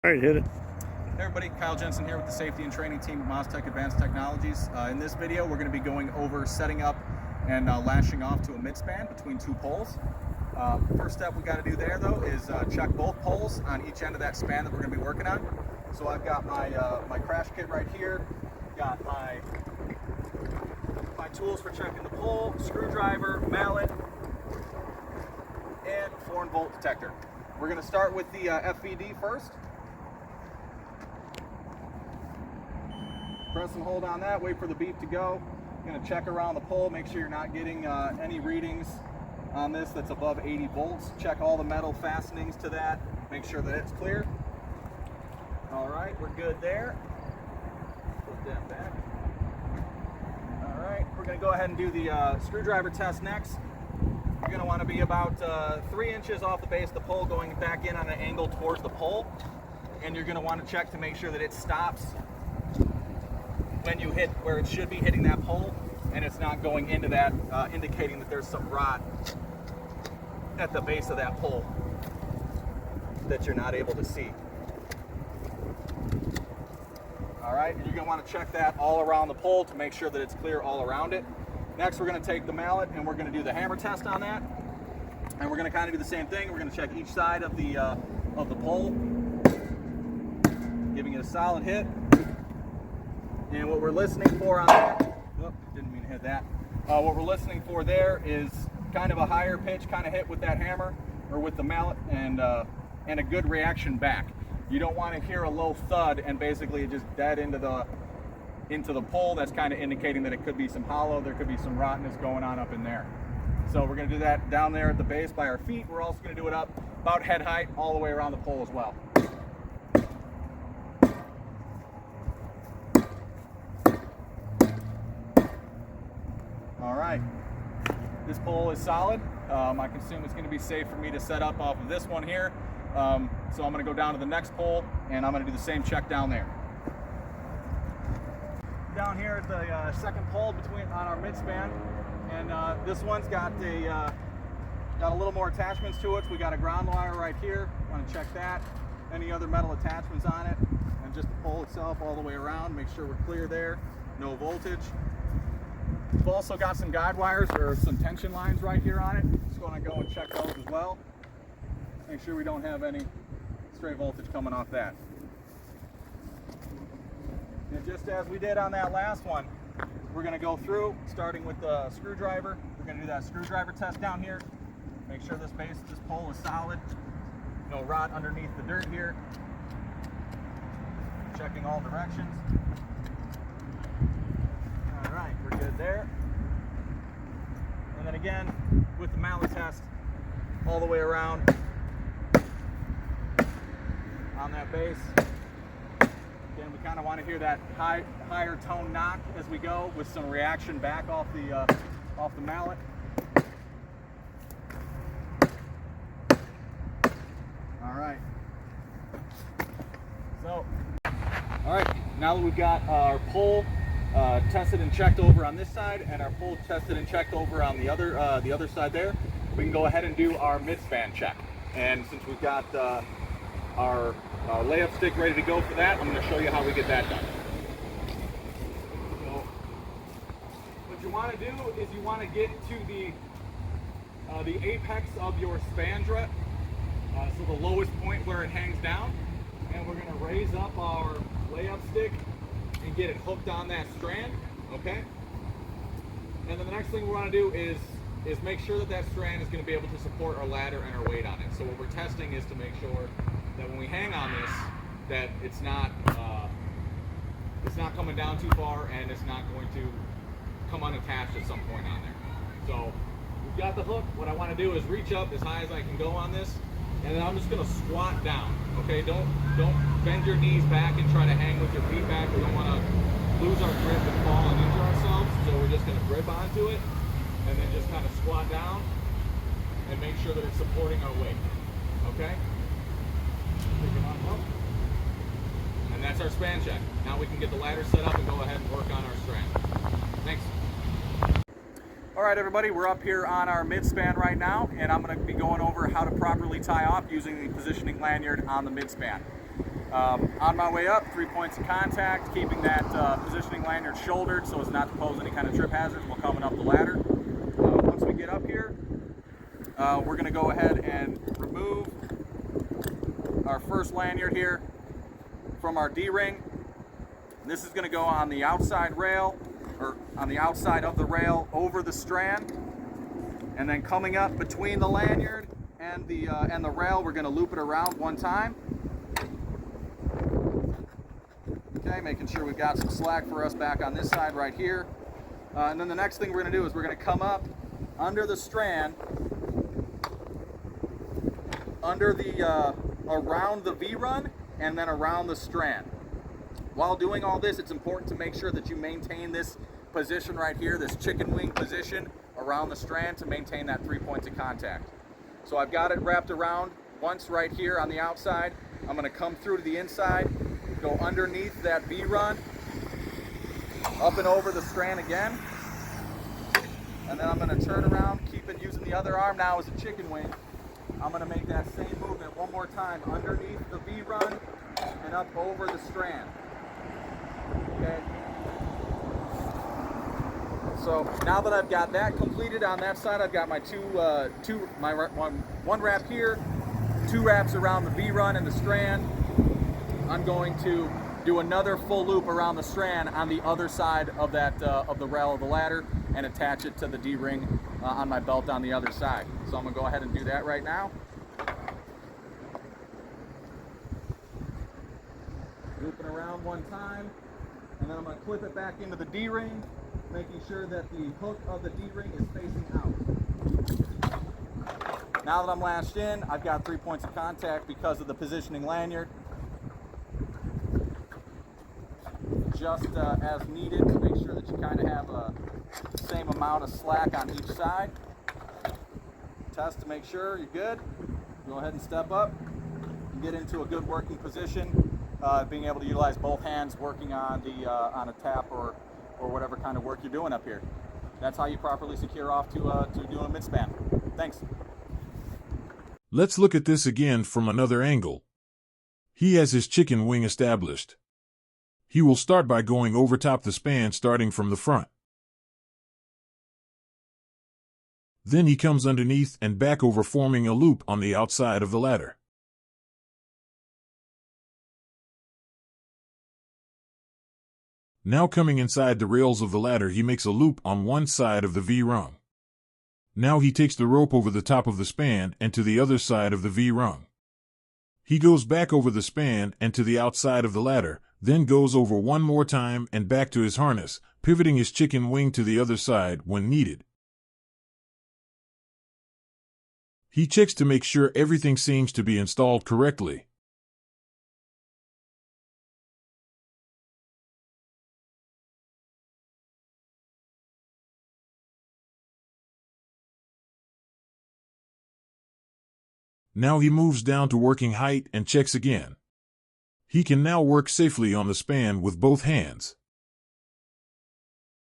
All right, hit it. Hey everybody, Kyle Jensen here with the safety and training team at MozTech Advanced Technologies. In this video, we're going to be going over setting up and lashing off to a midspan between two poles. First step we got to do there though is check both poles on each end of that span that we're going to be working on. So I've got my my crash kit right here, got my tools for checking the pole, screwdriver, mallet, and 4-volt detector. We're going to start with the FVD first. Press and hold on that, wait for the beep to go. You're going to check around the pole, make sure you're not getting any readings on this that's above 80 volts. Check all the metal fastenings to that, make sure that it's clear. All right, we're good there. Put that back. All right, we're going to go ahead and do the screwdriver test next. You're going to want to be about 3 inches off the base of the pole, going back in on an angle towards the pole. And you're going to want to check to make sure that it stops when you hit where it should be hitting that pole, and it's not going into that, indicating that there's some rot at the base of that pole that you're not able to see. All right, and you're going to want to check that all around the pole to make sure that it's clear all around it. Next, we're going to take the mallet and we're going to do the hammer test on that, and we're going to kind of do the same thing. We're going to check each side of the pole, giving it a solid hit. And what we're listening for on that, didn't mean to hit that. What we're listening for there is kind of a higher pitch kind of hit with that hammer or with the mallet, and a good reaction back. You don't want to hear a low thud and basically it just dead into the pole. That's kind of indicating that it could be some hollow, there could be some rottenness going on up in there. So we're going to do that down there at the base by our feet. We're also going to do it up about head height all the way around the pole as well. All right, this pole is solid. I can assume it's going to be safe for me to set up off of this one here. So I'm going to go down to the next pole and I'm going to do the same check down there. Down here at the second pole on our midspan, and this one's got a little more attachments to it. So we got a ground wire right here. Want to check that. Any other metal attachments on it, and just the pole itself all the way around. Make sure we're clear there. No voltage. We've also got some guide wires or some tension lines right here on it. Just want to go and check those as well. Make sure we don't have any stray voltage coming off that. And just as we did on that last one, we're going to go through, starting with the screwdriver. We're going to do that screwdriver test down here. Make sure this base of this pole is solid. No rot underneath the dirt here. Checking all directions. All right, we're good there. And then again, with the mallet test, all the way around on that base. Again, we kind of want to hear that higher tone knock as we go, with some reaction back off the mallet. All right. So, all right. Now that we've got our pole tested and checked over on this side, and our pole tested and checked over on the other side there, we can go ahead and do our midspan check. And since we've got our layup stick ready to go for that, I'm going to show you how we get that done. So what you want to do is you want to get to the apex of your span strut, so the lowest point where it hangs down, and we're going to raise up our layup stick and get it hooked on that strand, okay? And then the next thing we want to do is make sure that that strand is going to be able to support our ladder and our weight on it. So what we're testing is to make sure that when we hang on this, that it's not coming down too far and it's not going to come unattached at some point on there. So we've got the hook. What I want to do is reach up as high as I can go on this, and then I'm just going to squat down. Okay, don't bend your knees back and try to hang with your feet back. We don't want to lose our grip and fall and injure ourselves. So we're just going to grip onto it and then just kind of squat down and make sure that it's supporting our weight. Okay? And that's our span check. Now we can get the ladder set up and go ahead and work on our strand. Thanks. All right, everybody, we're up here on our midspan right now, and I'm going to be going over how to properly tie off using the positioning lanyard on the midspan. On my way up, 3 points of contact, keeping that positioning lanyard shouldered so as not to pose any kind of trip hazards while coming up the ladder. Once we get up here, we're going to go ahead and remove our first lanyard here from our D-ring. This is going to go on the outside rail, or on the outside of the rail over the strand, and then coming up between the lanyard and the rail, we're going to loop it around one time. Okay, making sure we've got some slack for us back on this side right here. And then the next thing we're going to do is we're going to come up under the strand, under the around the V-run, and then around the strand. While doing all this, it's important to make sure that you maintain this position right here, this chicken wing position around the strand, to maintain that 3 points of contact. So I've got it wrapped around once right here on the outside. I'm going to come through to the inside, go underneath that V-run, up and over the strand again, and then I'm going to turn around, using the other arm now as a chicken wing. I'm going to make that same movement one more time, underneath the V-run and up over the strand. Okay. So now that I've got that completed on that side, I've got my one wrap here, 2 wraps around the V-run and the strand. I'm going to do another full loop around the strand on the other side of that of the rail of the ladder and attach it to the D-ring on my belt on the other side. So I'm going to go ahead and do that right now. Looping around one time, and then I'm going to clip it back into the D-ring, making sure that the hook of the D-ring is facing out. Now that I'm lashed in, I've got 3 points of contact because of the positioning lanyard. Just as needed to make sure that you kind of have the same amount of slack on each side. Test to make sure you're good. Go ahead and step up and get into a good working position. Being able to utilize both hands working on a tap or whatever kind of work you're doing up here. That's how you properly secure off to doing a midspan. Thanks. Let's look at this again from another angle. He has his chicken wing established. He will start by going over top the span starting from the front. Then he comes underneath and back over, forming a loop on the outside of the ladder. Now coming inside the rails of the ladder, he makes a loop on one side of the V-rung. Now he takes the rope over the top of the span and to the other side of the V-rung. He goes back over the span and to the outside of the ladder, then goes over one more time and back to his harness, pivoting his chicken wing to the other side when needed. He checks to make sure everything seems to be installed correctly. Now he moves down to working height and checks again. He can now work safely on the span with both hands.